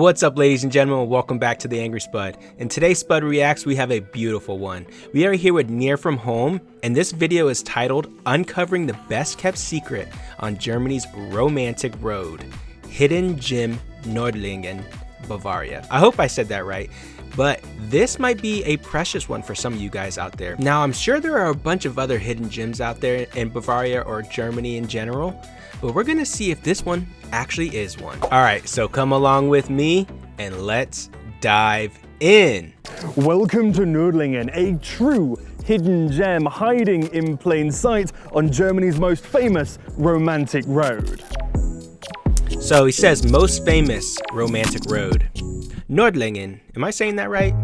What's up, ladies and gentlemen? Welcome back to the Angry Spud. In today's Spud Reacts, we have a beautiful one. We are here with Near From Home, and this video is titled Uncovering the Best Kept Secret on Germany's Romantic Road, Hidden Gem Nordlingen, Bavaria. I hope I said that right, but this might be a precious one for some of you guys out there. Now, I'm sure there are a bunch of other hidden gems out there in Bavaria or Germany in general, but we're gonna see if this one actually is one. All right, so come along with me and let's dive in. Welcome to Nördlingen, a true hidden gem hiding in plain sight on Germany's most famous romantic road. So he says most famous romantic road. Nordlingen, am I saying that right?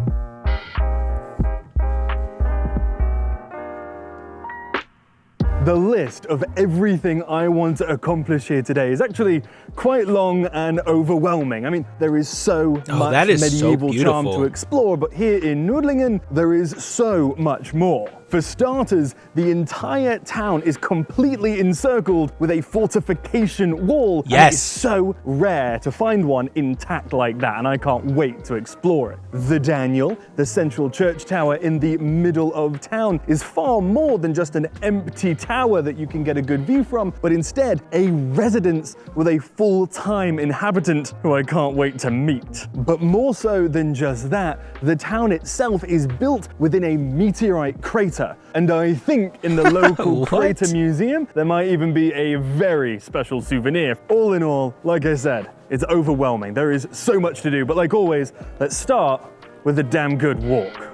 The list of everything I want to accomplish here today is actually quite long and overwhelming. I mean, there is so much medieval charm to explore, but here in Nordlingen, there is so much more. For starters, the entire town is completely encircled with a fortification wall. Yes. And it's so rare to find one intact like that, and I can't wait to explore it. The Daniel, the central church tower in the middle of town, is far more than just an empty tower that you can get a good view from, but instead a residence with a full-time inhabitant who I can't wait to meet. But more so than just that, the town itself is built within a meteorite crater. And I think in the local crater museum, there might even be a very special souvenir. All in all, like I said, it's overwhelming. There is so much to do, but like always, let's start with a damn good walk.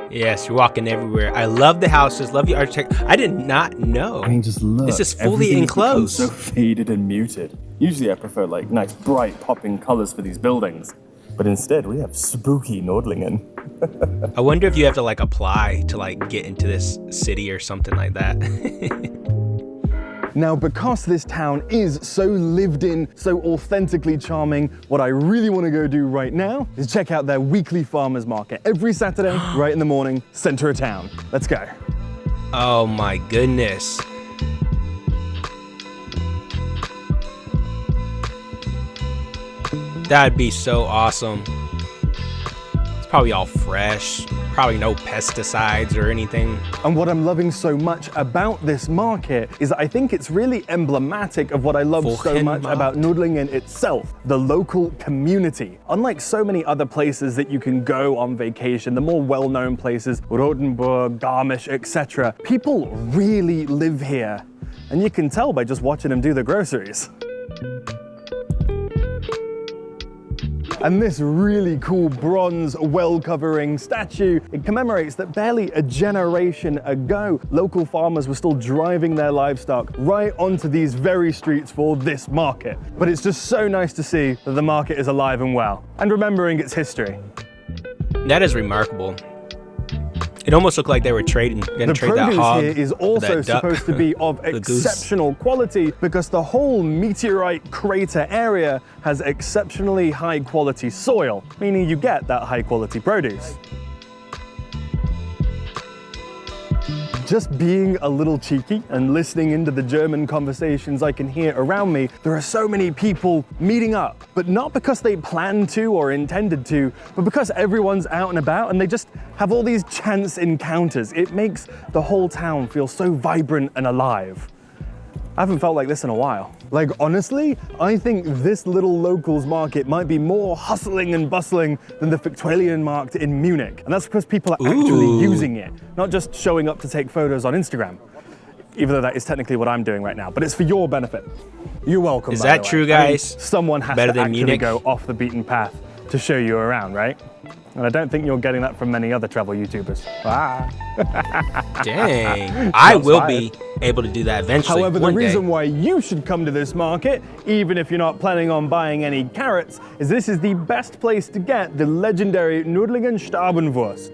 Yes, you're walking everywhere. I love the houses, love the architecture. I did not know. I mean, just look. This is fully enclosed. So faded and muted. Usually I prefer like nice, bright, popping colors for these buildings. But instead, we have spooky Nordlingen. I wonder if you have to like apply to like get into this city or something like that. Now, because this town is so lived in, so authentically charming, what I really want to go do right now is check out their weekly farmers market. Every Saturday, right in the morning, center of town. Let's go. Oh my goodness. That'd be so awesome. It's probably all fresh, probably no pesticides or anything. And what I'm loving so much about this market is that I think it's really emblematic of what I love so much about Nordlingen itself, the local community. Unlike so many other places that you can go on vacation, the more well-known places, Rotenburg, Garmisch, etc., people really live here. And you can tell by just watching them do the groceries. And this really cool bronze well-covering statue, it commemorates that barely a generation ago, local farmers were still driving their livestock right onto these very streets for this market. But it's just so nice to see that the market is alive and well, and remembering its history. That is remarkable. It almost looked like they were gonna trade that hog. The produce here is also supposed to be of exceptional quality because the whole meteorite crater area has exceptionally high quality soil, meaning you get that high quality produce. Just being a little cheeky and listening into the German conversations I can hear around me, there are so many people meeting up, but not because they planned to or intended to, but because everyone's out and about and they just have all these chance encounters. It makes the whole town feel so vibrant and alive. I haven't felt like this in a while. Like, honestly, I think this little locals market might be more hustling and bustling than the Victualian market in Munich. And that's because people are actually using it, not just showing up to take photos on Instagram. Even though that is technically what I'm doing right now, but it's for your benefit. You're welcome, Is that true, guys? I mean, someone has to actually go off the beaten path to show you around, right? And I don't think you're getting that from many other travel YouTubers. Ah. Dang. I will be able to do that eventually. However, the reason why you should come to this market, even if you're not planning on buying any carrots, is this is the best place to get the legendary Nördlingen Stabenwurst.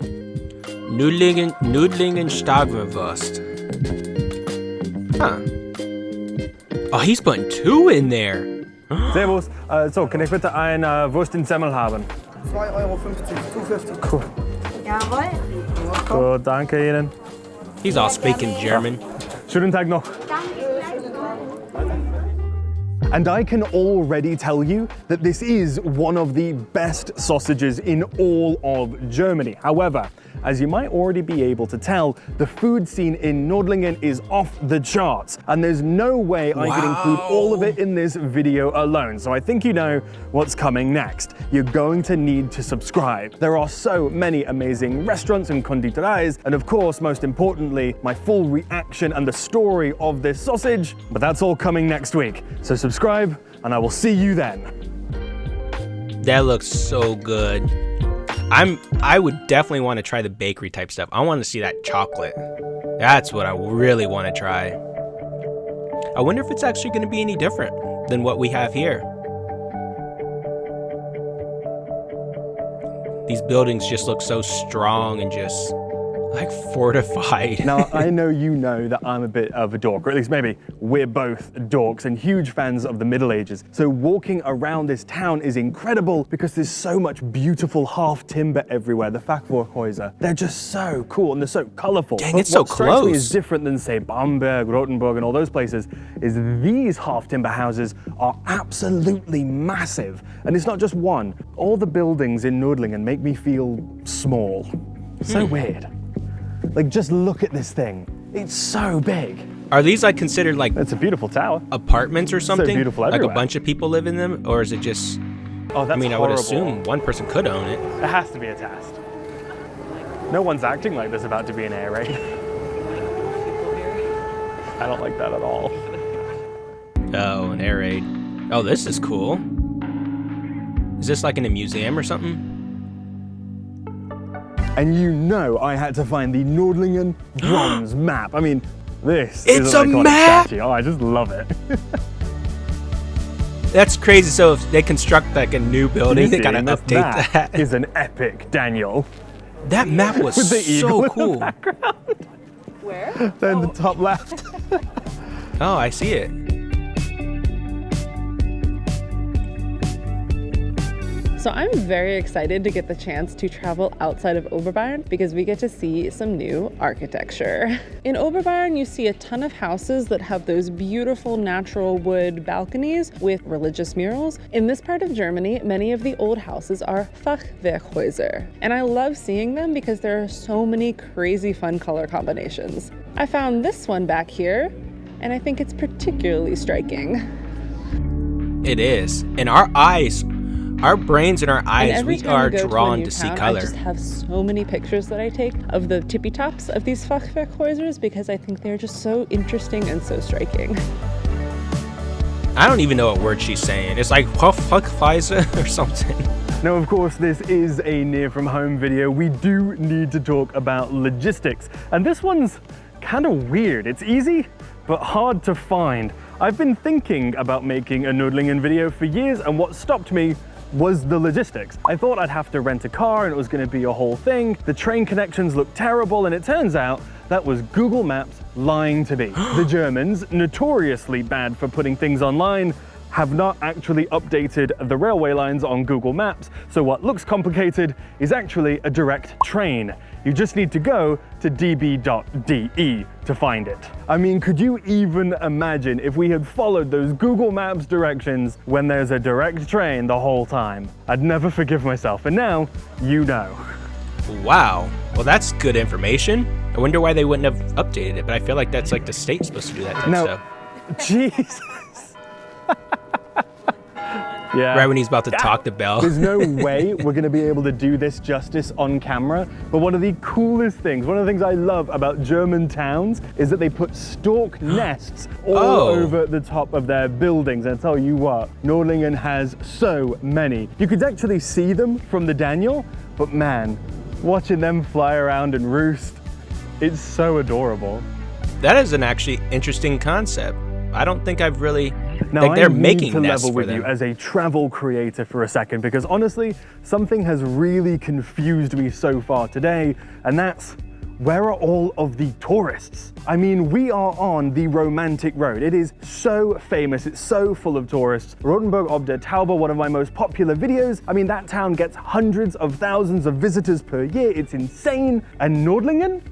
Nördlingen Stabenwurst. Huh. Oh, he's putting 2 in there. Servus. So, kann ich bitte ein Wurst in Semmel haben? 2,50 €, 2,50. Cool. Jawohl. Gut, danke Ihnen. He's all speaking German. Schönen Tag noch. And I can already tell you that this is one of the best sausages in all of Germany. However, as you might already be able to tell, the food scene in Nordlingen is off the charts, and there's no way I could include all of it in this video alone. So I think you know what's coming next. You're going to need to subscribe. There are so many amazing restaurants and konditoreis, and of course, most importantly, my full reaction and the story of this sausage, but that's all coming next week. So subscribe, and I will see you then. That looks so good. I would definitely want to try the bakery type stuff. I want to see that chocolate. That's what I really want to try. I wonder if it's actually going to be any different than what we have here. These buildings just look so strong and just like fortified. Now, I know you know that I'm a bit of a dork, or at least maybe we're both dorks and huge fans of the Middle Ages. So walking around this town is incredible because there's so much beautiful half timber everywhere. The Fachwerkhäuser, they're just so cool and they're so colorful. Dang, but it's so what strikes me close. is different than say Bamberg, Rothenburg and all those places is these half timber houses are absolutely massive. And it's not just one. All the buildings in Nördlingen make me feel small. So weird. Like, just look at this thing. It's so big. Are these like considered like It's a beautiful tower. apartments or something? beautiful like everywhere. a bunch of people live in them? Or is it just, Oh, that's I mean, horrible. I would assume one person could own it. It has to be a test. No one's acting like there's about to be an air raid. I don't like that at all. Oh, an air raid. Oh, this is cool. Is this like in a museum or something? And you know I had to find the Nordlingen bronze map. I mean, this It's is an a iconic map! statue. Oh, I just love it. That's crazy. So if they construct like a new building, they gotta This update map that. is an epic Daniel. That map was With the eagle so in the cool. Where? They're in the top left. Oh, I see it. So I'm very excited to get the chance to travel outside of Oberon because we get to see some new architecture. In Oberon, you see a ton of houses that have those beautiful natural wood balconies with religious murals. In this part of Germany, many of the old houses are Fachwerkhäuser. And I love seeing them because there are so many crazy fun color combinations. I found this one back here, and I think it's particularly striking. It is. And our eyes, our brains and our eyes, And every we time are I go to a drawn new to see town, color. I just have so many pictures that I take of the tippy tops of these Fachwerkhäusers because I think they're just so interesting and so striking. I don't even know what word she's saying. It's like Fachwerkhäuser or something. Now, of course, this is a near from home video. We do need to talk about logistics. And this one's kind of weird. It's easy, but hard to find. I've been thinking about making a Nördlingen video for years, and what stopped me was the logistics. I thought I'd have to rent a car and it was going to be a whole thing. The train connections looked terrible, and it turns out that was Google Maps lying to me. The Germans, notoriously bad for putting things online, have not actually updated the railway lines on Google Maps, so what looks complicated is actually a direct train. You just need to go to db.de to find it. I mean, could you even imagine if we had followed those Google Maps directions when there's a direct train the whole time? I'd never forgive myself, and now you know. Wow. Well, that's good information. I wonder why they wouldn't have updated it, but I feel like that's like the state's supposed to do that type No, stuff. Jesus. Yeah. Right when he's about to talk to Belle. There's no way we're gonna be able to do this justice on camera, but one of the coolest things, one of the things I love about German towns is that they put stork nests all over the top of their buildings. And I tell you what, Nordlingen has so many. You could actually see them from the Daniel, but man, watching them fly around and roost, it's so adorable. That is an actually interesting concept. I don't think I've really, Now, like they're I need making to nests level for with them. you as a travel creator for a second, because honestly, something has really confused me so far today, and that's where are all of the tourists? I mean, we are on the romantic road. It is so famous, it's so full of tourists. Rotenburg ob der Taube, one of my most popular videos. I mean, that town gets hundreds of thousands of visitors per year. It's insane. And Nordlingen?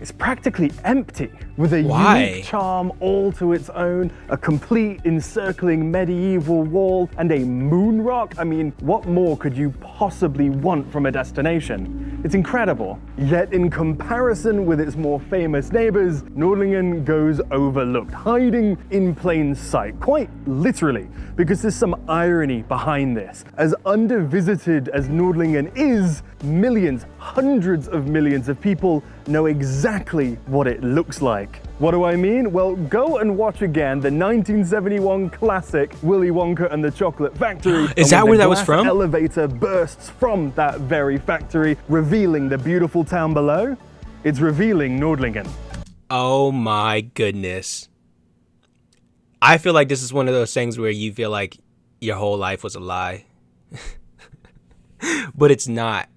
is practically empty, with a Why? unique charm all to its own, a complete encircling medieval wall, and a moon rock. I mean, what more could you possibly want from a destination? It's incredible. Yet in comparison with its more famous neighbors, Nordlingen goes overlooked, hiding in plain sight, quite literally, because there's some irony behind this. As undervisited as Nordlingen is, millions, hundreds of millions of people know exactly what it looks like. What do I mean? Well, go and watch again the 1971 classic Willy Wonka and the Chocolate Factory. Is that where that was from? The elevator bursts from that very factory, revealing the beautiful town below. It's revealing Nordlingen. Oh my goodness. I feel like this is one of those things where you feel like your whole life was a lie. But it's not.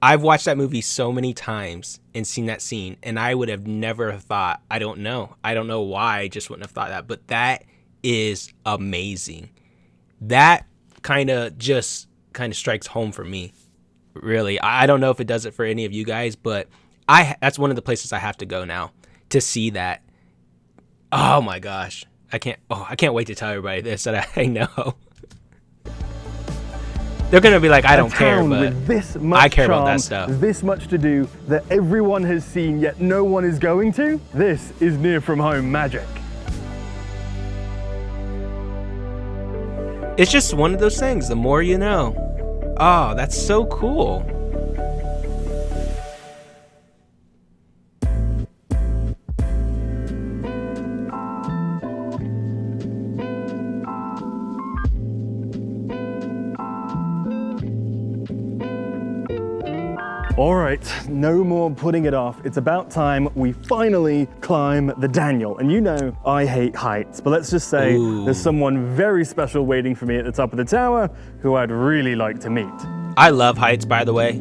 I've watched that movie so many times and seen that scene, and I would have never thought, I don't know why I just wouldn't have thought that, but that is amazing. That kind of strikes home for me, really. I don't know if it does it for any of you guys, but that's one of the places I have to go now to see that. Oh my gosh. I can't wait to tell everybody this, that I know. They're going to be like, I don't care, but I care about that stuff. This much to do that everyone has seen, yet no one is going to. This is near from home magic. It's just one of those things. The more you know. Oh, that's so cool. All right, no more putting it off. It's about time we finally climb the Daniel. And you know, I hate heights, but let's just say there's someone very special waiting for me at the top of the tower who I'd really like to meet. I love heights, by the way.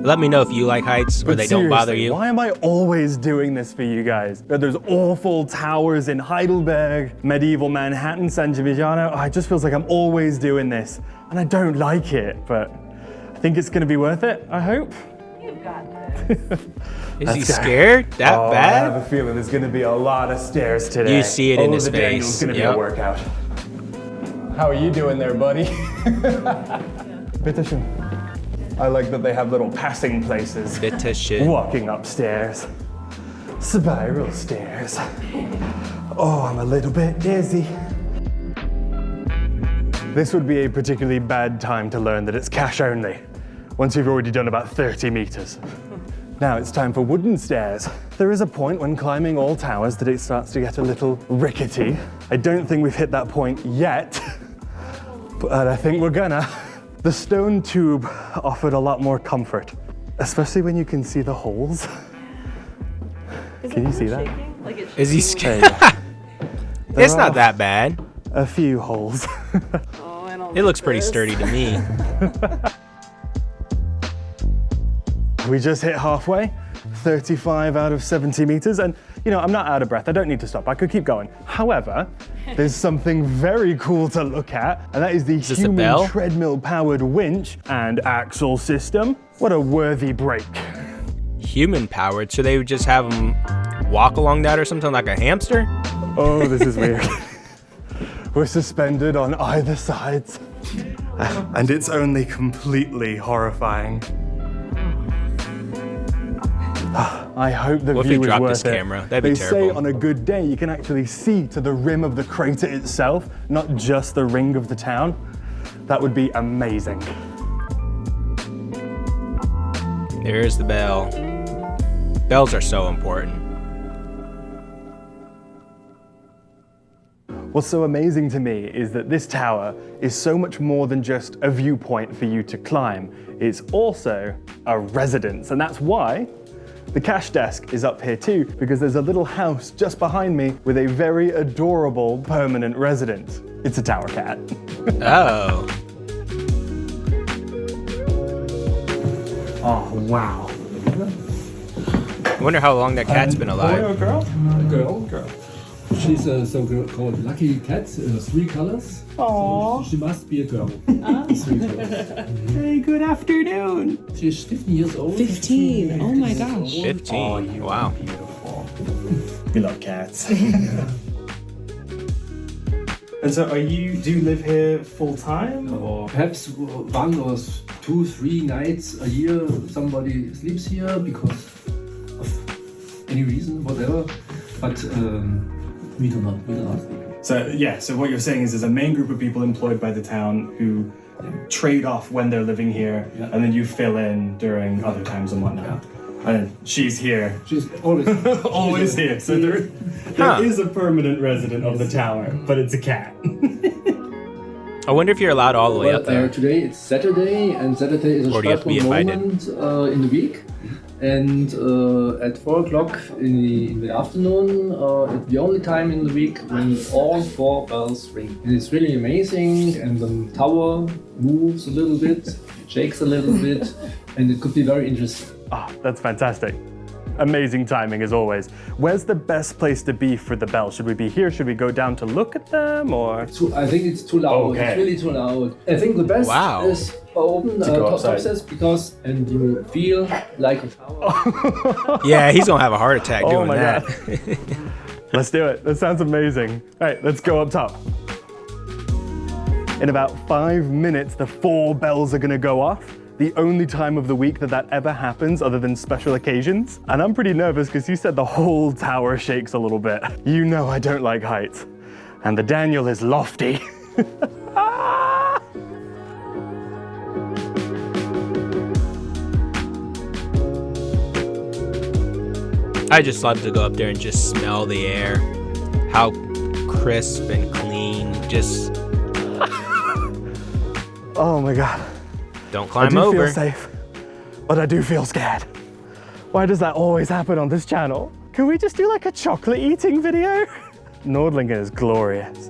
Let me know if you like heights or they don't bother you. Why am I always doing this for you guys? There's awful towers in Heidelberg, medieval Manhattan, San Gimignano. Oh, it just feels like I'm always doing this, and I don't like it, but I think it's gonna be worth it, I hope. You've got this. Is he scared that bad? I have a feeling there's gonna be a lot of stairs today. You see it in his the face. Daniel's gonna be a workout. How are you doing there, buddy? Bitteschön. I like that they have little passing places. Bitteschön. Walking upstairs. Spiral stairs. Oh, I'm a little bit dizzy. This would be a particularly bad time to learn that it's cash only, once you've already done about 30 meters. Now it's time for wooden stairs. There is a point when climbing all towers that it starts to get a little rickety. I don't think we've hit that point yet, but I think we're gonna. The stone tube offered a lot more comfort, especially when you can see the holes. Can you see that? Like it's Is he scared? It's not that bad. A few holes. oh, I don't It looks pretty sturdy to me. We just hit halfway, 35 out of 70 meters, and you know, I'm not out of breath. I don't need to stop. I could keep going. However, there's something very cool to look at, and that is the human treadmill-powered winch and axle system. What a worthy break. Human-powered, so they would just have them walk along that or something like a hamster? Oh, this is weird. We're suspended on either sides, and it's only completely horrifying. I hope the view is worth it. Camera? That'd be they terrible. say on a good day you can actually see to the rim of the crater itself, not just the ring of the town. That would be amazing. There's the bell. Bells are so important. What's so amazing to me is that this tower is so much more than just a viewpoint for you to climb. It's also a residence, and that's why the cash desk is up here too, because there's a little house just behind me with a very adorable permanent resident. It's a tower cat. Oh. Oh, wow. I wonder how long that cat's been alive. Boy or girl? Girl. She's a so-called lucky cat, 3 colors. Aww. So she must be a girl. 3 colors. Hey, good afternoon. She's 15 years old. 15. Oh my gosh. 15. Wow. Beautiful. We love cats. And so, do you live here full time? Or perhaps 1 or 2, 3 nights a year somebody sleeps here because of any reason, whatever. But we do not sleep. So what you're saying is there's a main group of people employed by the town who trade off when they're living here, and then you fill in during other times and whatnot. And she's here. She's always Always here. So there is a permanent resident of the tower, but it's a cat. I wonder if you're allowed all the way up there. Today it's Saturday, and Saturday is a Or do you have to be special invited? moment in the week. And at 4 o'clock in the afternoon, it's the only time in the week when all 4 bells ring. And it's really amazing, and the tower moves a little bit, shakes a little bit, and it could be very interesting. Ah, that's fantastic. Amazing timing as always. Where's the best place to be for the bell? Should we be here? Should we go down to look at them, or? I think it's too loud. Okay. It's really too loud. I think the best is open go outside. upstairs and you feel like a tower. Yeah, he's gonna have a heart attack Oh doing my that. Let's do it. That sounds amazing. All right, let's go up top. In about 5 minutes, the 4 bells are gonna go off. The only time of the week that ever happens other than special occasions. And I'm pretty nervous because you said the whole tower shakes a little bit. You know I don't like heights. And the Daniel is lofty. I just love to go up there and just smell the air. How crisp and clean. Just Oh my God. don't I climb do over. feel safe, but I do feel scared. Why does that always happen on this channel? Can we just do like a chocolate eating video? Nordlingen is glorious.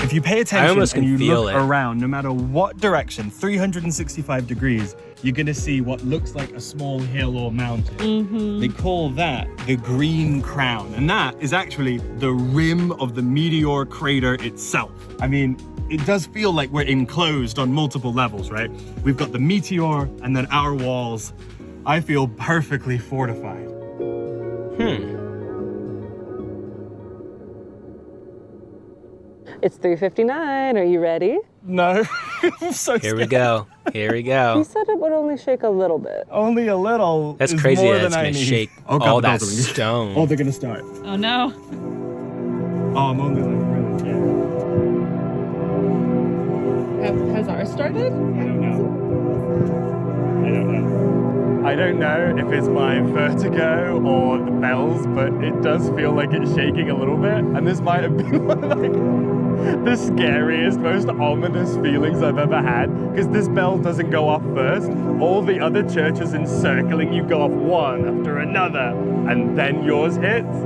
If you pay attention almost and can you feel look it. around, no matter what direction, 365 degrees, you're gonna see what looks like a small hill or mountain. They call that the Green Crown, and that is actually the rim of the meteor crater itself. I mean, it does feel like we're enclosed on multiple levels, right? We've got the meteor and then our walls. I feel perfectly fortified. It's 3:59. Are you ready? No, I'm so Here we scared. go. Here we He go. said it would only shake a little bit. Only a little. That's is crazy more that than it's I gonna need. shake Oh, God, all the that bells are ringing. stone. Oh, they're gonna start. Oh no. Oh, I'm only like really scared. Has ours started? I don't know. I don't know if it's my vertigo or the bells, but it does feel like it's shaking a little bit. And this might have been one of like the scariest, most ominous feelings I've ever had. Because this bell doesn't go off first. All the other churches encircling you go off one after another, and then yours hits.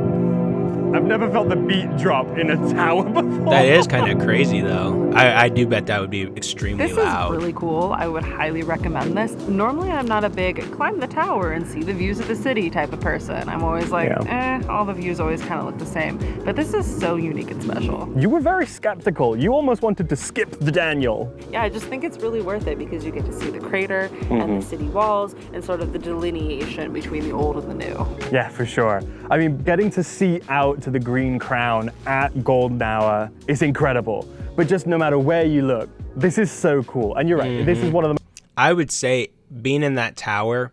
I've never felt the beat drop in a tower before. That is kind of crazy, though. I do bet that would be extremely This loud. is really cool. I would highly recommend this. Normally, I'm not a big climb the tower and see the views of the city type of person. I'm always like, all the views always kind of look the same. But this is so unique and special. You were very skeptical. You almost wanted to skip the Daniel. Yeah, I just think it's really worth it because you get to see the crater and the city walls and sort of the delineation between the old and the new. Yeah, for sure. I mean, getting to see out to the Green Crown at Golden Hour is incredible. But just no matter where you look, this is so cool. And you're right, this is one of the I would say being in that tower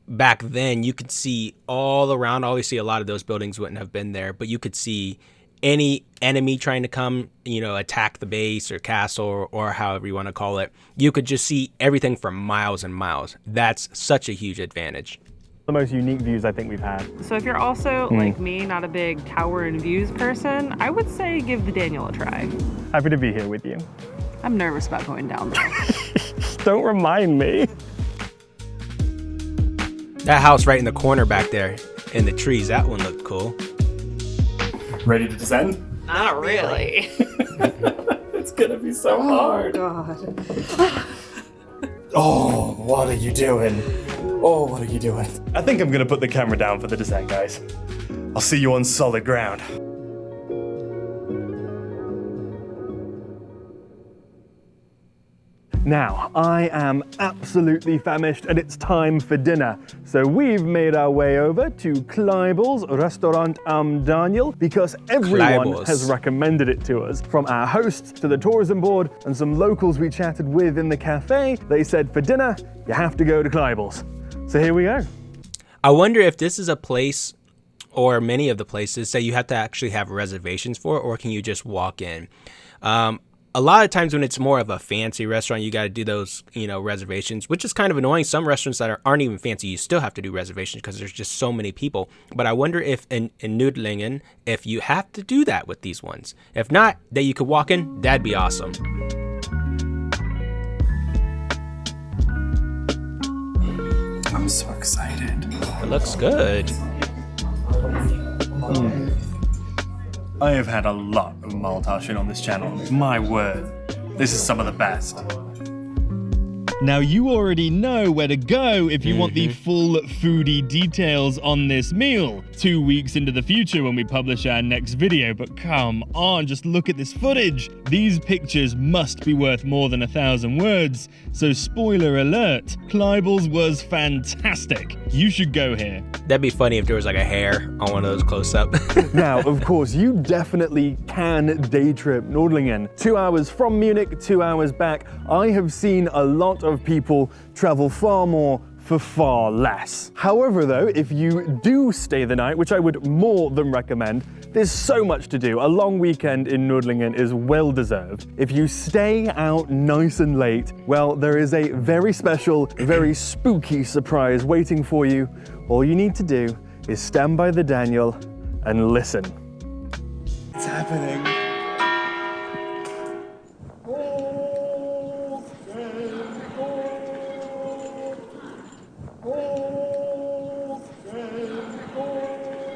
back then, you could see all around. Obviously, a lot of those buildings wouldn't have been there, but you could see any enemy trying to come, attack the base or castle or however you want to call it. You could just see everything for miles and miles. That's such a huge advantage. most unique views I think we've had. So if you're also, like me, not a big tower and views person, I would say give the Daniel a try. Happy to be here with you. I'm nervous about going down there. Don't remind me. That house right in the corner back there in the trees, that one looked cool. Ready to descend? Not really. It's gonna be so hard. God. Oh, what are you doing? Oh, what are you doing? I think I'm gonna put the camera down for the descent, guys. I'll see you on solid ground. Now, I am absolutely famished and it's time for dinner. So we've made our way over to Kleibel's Restaurant am Daniel because everyone Kleibel's has recommended it to us. From our hosts to the tourism board and some locals we chatted with in the cafe, they said for dinner, you have to go to Kleibel's. So here we go. I wonder if this is a place, or many of the places, that you have to actually have reservations for, or can you just walk in? A lot of times when it's more of a fancy restaurant, you got to do those, reservations, which is kind of annoying. Some restaurants that aren't even fancy, you still have to do reservations because there's just so many people. But I wonder if in Nördlingen, if you have to do that with these ones. If not, that you could walk in, that'd be awesome. I'm so excited. It looks good. I have had a lot of Maltaschen on this channel. My word, this is some of the best. Now you already know where to go if you want the full foodie details on this meal. 2 weeks into the future when we publish our next video, but come on, just look at this footage. These pictures must be worth more than 1,000 words, so spoiler alert, Kleibel's was fantastic. You should go here. That'd be funny if there was like a hair on one of those close up. Now, of course, you definitely can day trip Nordlingen. 2 hours from Munich, 2 hours back. I have seen a lot of people travel far more for far less. However though, if you do stay the night, which I would more than recommend, there's so much to do. A long weekend in Nordlingen is well deserved. If you stay out nice and late, well, there is a very special, very spooky surprise waiting for you. All you need to do is stand by the Daniel and listen. It's happening.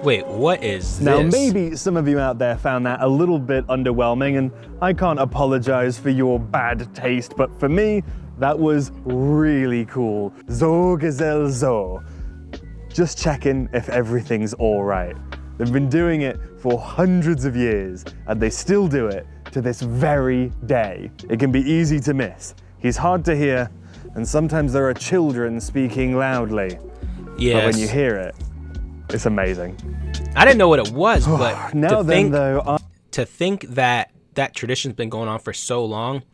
Wait, what is this? Now, maybe some of you out there found that a little bit underwhelming, and I can't apologize for your bad taste, but for me, that was really cool. So Gesell so. Just checking if everything's all right. They've been doing it for hundreds of years, and they still do it to this very day. It can be easy to miss. He's hard to hear, and sometimes there are children speaking loudly. Yes. But when you hear it, it's amazing. I didn't know what it was, but Now then, though, to think that that tradition's been going on for so long,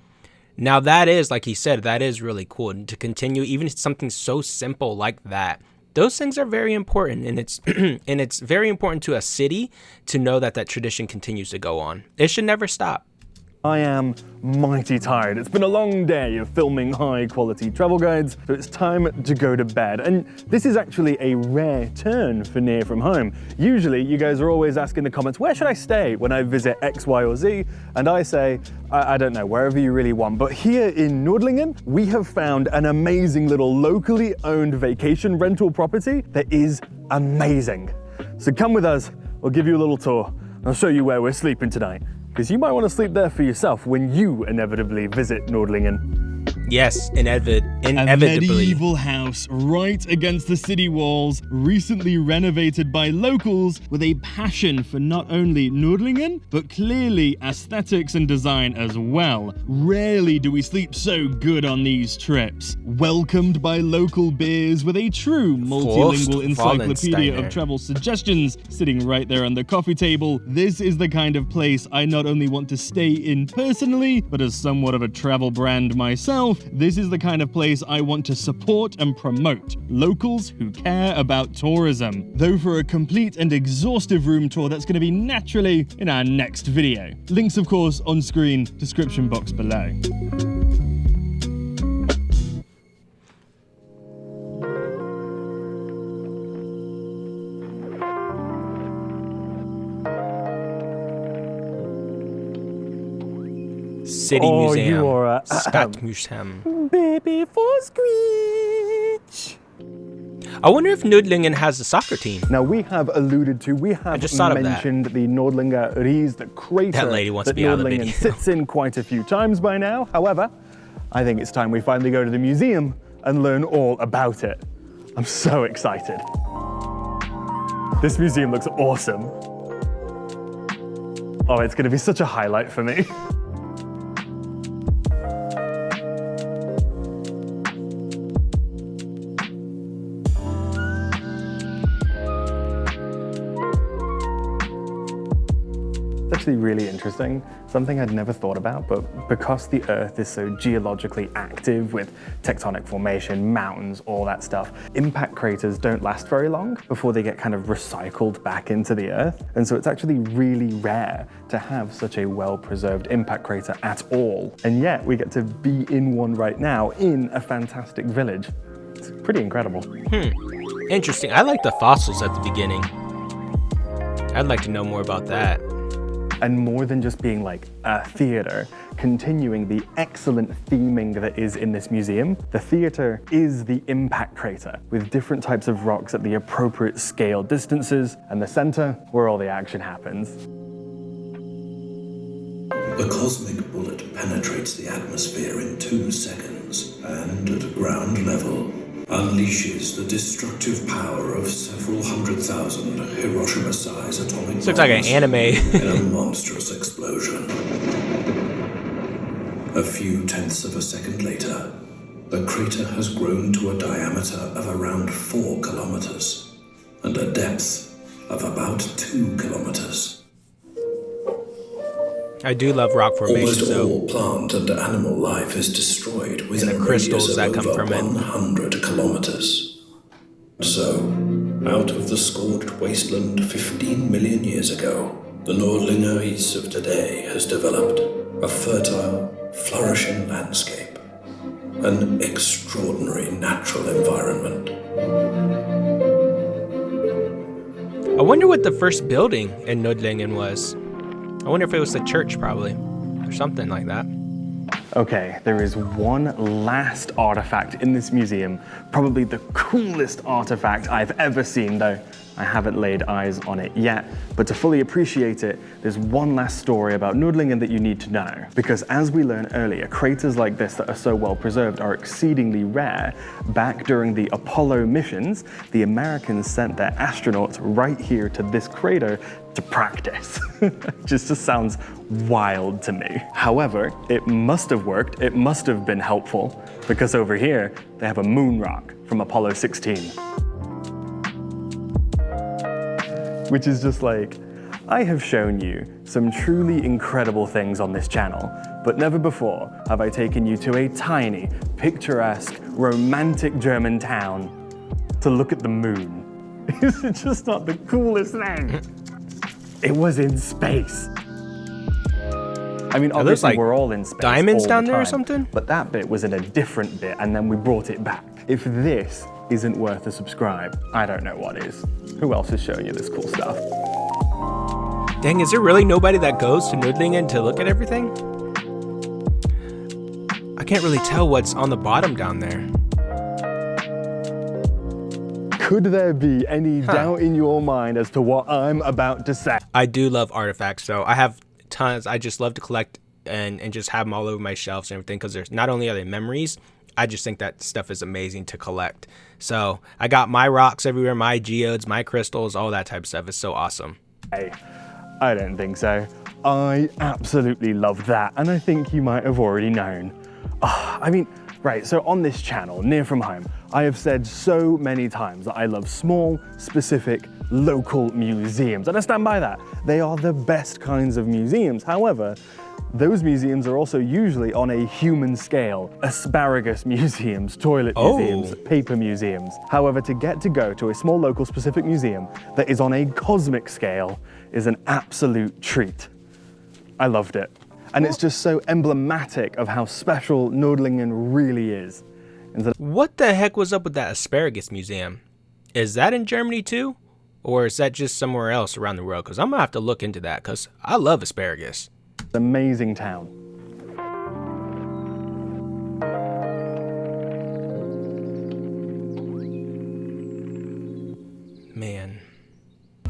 now that is, like he said, that is really cool. And to continue, even something so simple like that, those things are very important, and it's and it's very important to a city to know that that tradition continues to go on. It should never stop. I am mighty tired. It's been a long day of filming high quality travel guides, so it's time to go to bed. And this is actually a rare turn for Near From Home. Usually you guys are always asking in the comments, where should I stay when I visit X, Y, or Z? And I say, I don't know, wherever you really want. But here in Nordlingen, we have found an amazing little locally owned vacation rental property that is amazing. So come with us, I'll give you a little tour. I'll show you where we're sleeping tonight, because you might want to sleep there for yourself when you inevitably visit Nordlingen. Yes, A inevitably. medieval house right against the city walls, recently renovated by locals with a passion for not only Nordlingen, but clearly aesthetics and design as well. Rarely do we sleep so good on these trips. Welcomed by local beers with a true multilingual encyclopedia of travel suggestions sitting right there on the coffee table, this is the kind of place I not only want to stay in personally, but as somewhat of a travel brand myself, this is the kind of place I want to support and promote. Locals who care about tourism. Though for a complete and exhaustive room tour, that's going to be naturally in our next video. Links, of course, on screen, description box below. City Oh, Museum. you are a Stadtmuseum. baby for Screech. I wonder if Nördlingen has a soccer team. Now we have alluded to, we have just thought of that. mentioned the Nordlinger Ries, the crater That lady wants to be out of the Nordlingen video. sits in quite a few times by now. However, I think it's time we finally go to the museum and learn all about it. I'm so excited. This museum looks awesome. Oh, it's gonna be such a highlight for me. Actually really interesting, something I'd never thought about, but because the Earth is so geologically active with tectonic formation, mountains, all that stuff, impact craters don't last very long before they get kind of recycled back into the Earth. And so it's actually really rare to have such a well-preserved impact crater at all. And yet we get to be in one right now in a fantastic village. It's pretty incredible. Interesting. I like the fossils at the beginning. I'd like to know more about that. And more than just being like a theater, continuing the excellent theming that is in this museum, the theater is the impact crater with different types of rocks at the appropriate scale distances, and the center where all the action happens. The cosmic bullet penetrates the atmosphere in 2 seconds and at ground level unleashes the destructive power of several 100,000 Hiroshima-size atomic This looks like an anime. in a monstrous explosion. A few tenths of a second later, the crater has grown to a diameter of around 4 kilometers and a depth of about 2 kilometers. I do love rock formations, Almost though. all plant and animal life is destroyed within And the a crystals radius that of come over from it. 100 kilometers. So, out of the scorched wasteland 15 million years ago, the Nordlinger east of today has developed a fertile, flourishing landscape, an extraordinary natural environment. I wonder what the first building in Nordlingen was. I wonder if it was the church, probably, or something like that. Okay, there is one last artifact in this museum, probably the coolest artifact I've ever seen, though I haven't laid eyes on it yet. But to fully appreciate it, there's one last story about Nordlingen that you need to know. Because as we learned earlier, craters like this that are so well preserved are exceedingly rare. Back during the Apollo missions, the Americans sent their astronauts right here to this crater to practice. Just sounds wild to me. However, it must have worked, it must have been helpful, because over here, they have a moon rock from Apollo 16. Which is just like, I have shown you some truly incredible things on this channel, but never before have I taken you to a tiny, picturesque, romantic German town to look at the moon. Is it just not the coolest thing? It was in space. I mean, obviously like we're all in space. diamonds all down the there or time, something? But that bit was in a different bit, and then we brought it back. If this isn't worth a subscribe, I don't know what is. Who else is showing you this cool stuff? Dang, is there really nobody that goes to Nordlingen to look at everything? I can't really tell what's on the bottom down there. Could there be any doubt in your mind as to what I'm about to say? I do love artifacts, so I have tons. I just love to collect and just have them all over my shelves and everything, because there's not only are they memories, I just think that stuff is amazing to collect. So I got my rocks everywhere, my geodes, my crystals, all that type of stuff. It's so awesome. Hey, I don't think so. I absolutely love that, and I think you might have already known. I mean, right, so on this channel, Near From Home, I have said so many times that I love small, specific, local museums, and I stand by that. They are the best kinds of museums. However, those museums are also usually on a human scale. Asparagus museums, toilet museums, paper museums. However, to get to go to a small local specific museum that is on a cosmic scale is an absolute treat. I loved it. And it's just so emblematic of how special Nordlingen really is. What the heck was up with that asparagus museum? Is that in Germany too? Or is that just somewhere else around the world? Because I'm going to have to look into that, because I love asparagus. Amazing town. Man.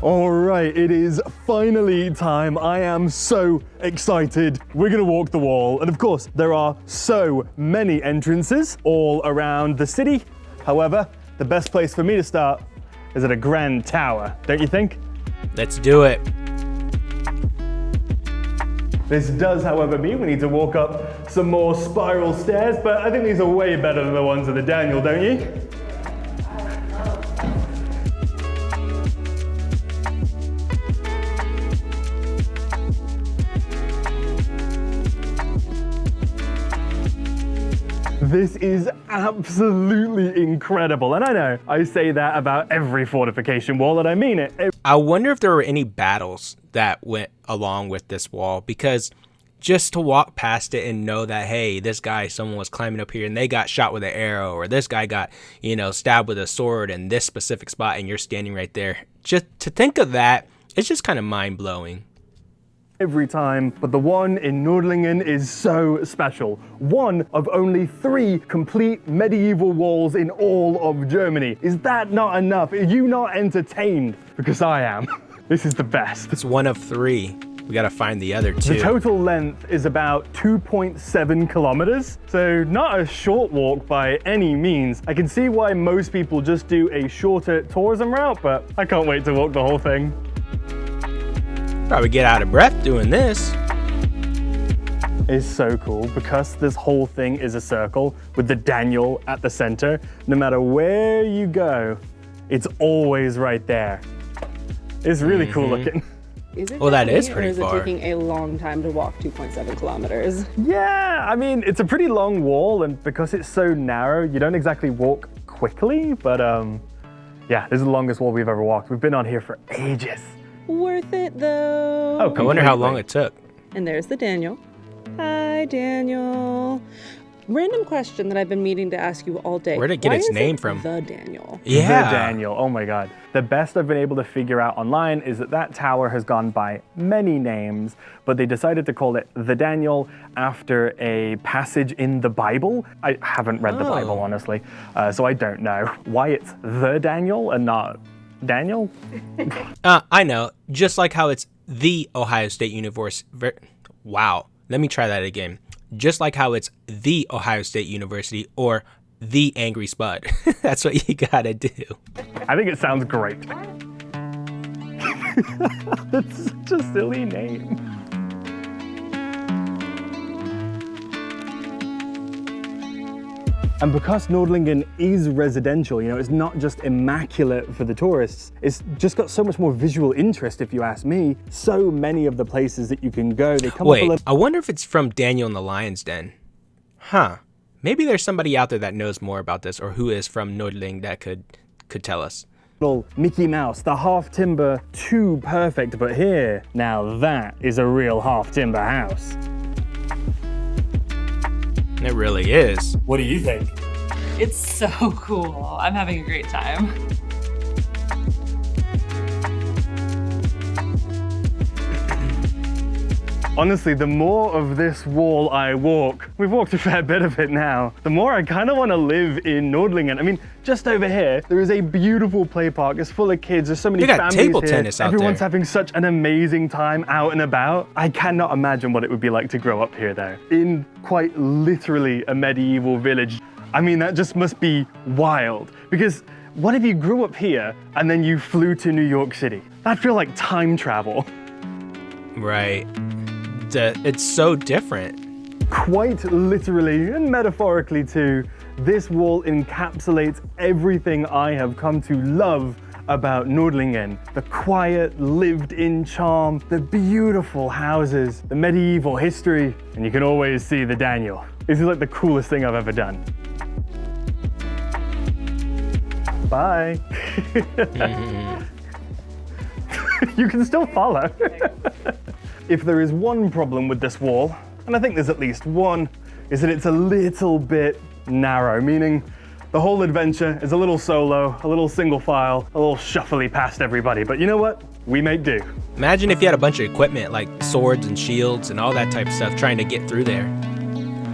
All right, it is finally time. I am so excited. We're gonna walk the wall. And of course, there are so many entrances all around the city. However, the best place for me to start is at a grand tower, don't you think? Let's do it. This does, however, mean we need to walk up some more spiral stairs, but I think these are way better than the ones at the Daniel, don't you? This is absolutely incredible. And I know I say that about every fortification wall, and I mean it. I wonder if there were any battles that went along with this wall, because just to walk past it and know that, hey, this guy, someone was climbing up here and they got shot with an arrow, or this guy got, stabbed with a sword in this specific spot and you're standing right there. Just to think of that, it's just kind of mind-blowing. Every time, but the one in Nordlingen is so special. One of only 3 complete medieval walls in all of Germany. Is that not enough? Are you not entertained? Because I am. This is the best. It's one of 3. We gotta find the other 2. The total length is about 2.7 kilometers, so not a short walk by any means. I can see why most people just do a shorter tourism route, but I can't wait to walk the whole thing. Probably get out of breath doing this. It's so cool because this whole thing is a circle with the Daniel at the center. No matter where you go, it's always right there. It's really cool looking. Is it Well, that definitely, is pretty or is far. it taking a long time to walk 2.7 kilometers? Yeah, I mean, it's a pretty long wall, and because it's so narrow, you don't exactly walk quickly, but yeah, this is the longest wall we've ever walked. We've been on here for ages. Worth it though. Oh, I wonder how long it took. And there's the Daniel. Hi, Daniel. Random question that I've been meaning to ask you all day. Where'd it get Why its is name it from? The Daniel. Yeah. The Daniel, oh my God. The best I've been able to figure out online is that tower has gone by many names, but they decided to call it the Daniel after a passage in the Bible. I haven't read the Bible, honestly, so I don't know why it's the Daniel and not Daniel. I know. Just like how it's the Ohio State University. Wow. Let me try that again. Just like how it's the Ohio State University or the Angry Spud. That's what you gotta do. I think it sounds great. That's such a silly name. And because Nordlingen is residential, it's not just immaculate for the tourists, it's just got so much more visual interest, if you ask me. So many of the places that you can go, they come up a Wait, little... I wonder if it's from Daniel and the Lion's Den. Huh. Maybe there's somebody out there that knows more about this, or who is from Nordling that could tell us. Little Mickey Mouse, the half timber, too perfect, but here, now that is a real half timber house. It really is. What do you think? It's so cool. I'm having a great time. Honestly, the more of this wall I walk, we've walked a fair bit of it now, the more I kind of want to live in Nordlingen. I mean, just over here, there is a beautiful play park. It's full of kids. There's so many They got families table here. tennis out Everyone's there. having such an amazing time out and about. I cannot imagine what it would be like to grow up here, though. In quite literally a medieval village. I mean, that just must be wild. Because what if you grew up here and then you flew to New York City? That'd feel like time travel. Right. It's so different. Quite literally and metaphorically too, this wall encapsulates everything I have come to love about Nordlingen. The quiet, lived-in charm, the beautiful houses, the medieval history, and you can always see the Daniel. This is like the coolest thing I've ever done. Bye. You can still follow. If there is one problem with this wall, and I think there's at least one, is that it's a little bit narrow, meaning the whole adventure is a little solo, a little single file, a little shuffly past everybody. But you know what? We make do. Imagine if you had a bunch of equipment like swords and shields and all that type of stuff trying to get through there.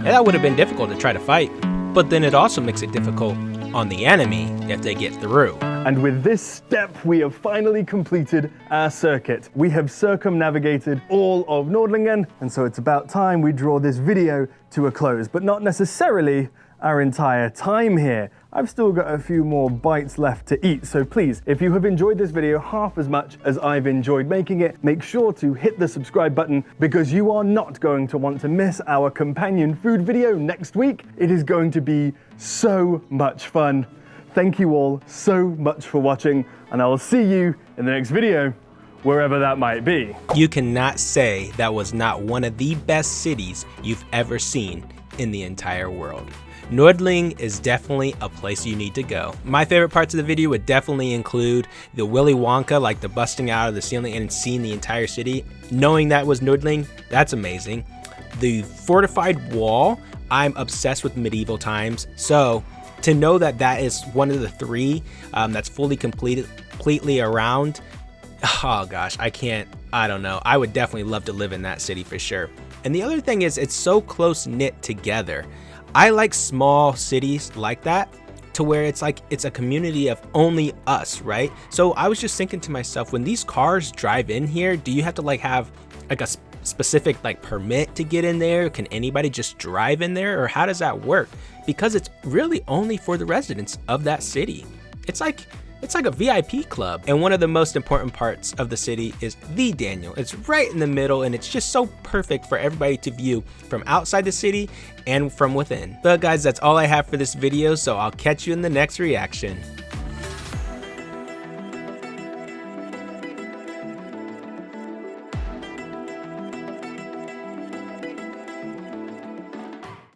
Yeah, that would have been difficult to try to fight, but then it also makes it difficult on the enemy if they get through. And with this step, we have finally completed our circuit. We have circumnavigated all of Nordlingen, and so it's about time we draw this video to a close, but not necessarily our entire time here. I've still got a few more bites left to eat, so please, if you have enjoyed this video half as much as I've enjoyed making it, make sure to hit the subscribe button because you are not going to want to miss our companion food video next week. It is going to be so much fun. Thank you all so much for watching, and I will see you in the next video, wherever that might be. You cannot say that was not one of the best cities you've ever seen in the entire world. Nordlingen is definitely a place you need to go. My favorite parts of the video would definitely include the Willy Wonka, like the busting out of the ceiling and seeing the entire city. Knowing that was Nordlingen, that's amazing. The fortified wall, I'm obsessed with medieval times, so to know that that is one of the three that's fully completely around, oh gosh, I don't know. I would definitely love to live in that city for sure. And the other thing is it's so close knit together. I like small cities like that to where it's like it's a community of only us, right? So I was just thinking to myself, when these cars drive in here, do you have to like have like a specific like permit to get in there? Can anybody just drive in there, or how does that work? Because it's really only for the residents of that city. It's like a VIP club. And one of the most important parts of the city is the Daniel. It's right in the middle, and it's just so perfect for everybody to view from outside the city and from within. But guys, that's all I have for this video, so I'll catch you in the next reaction.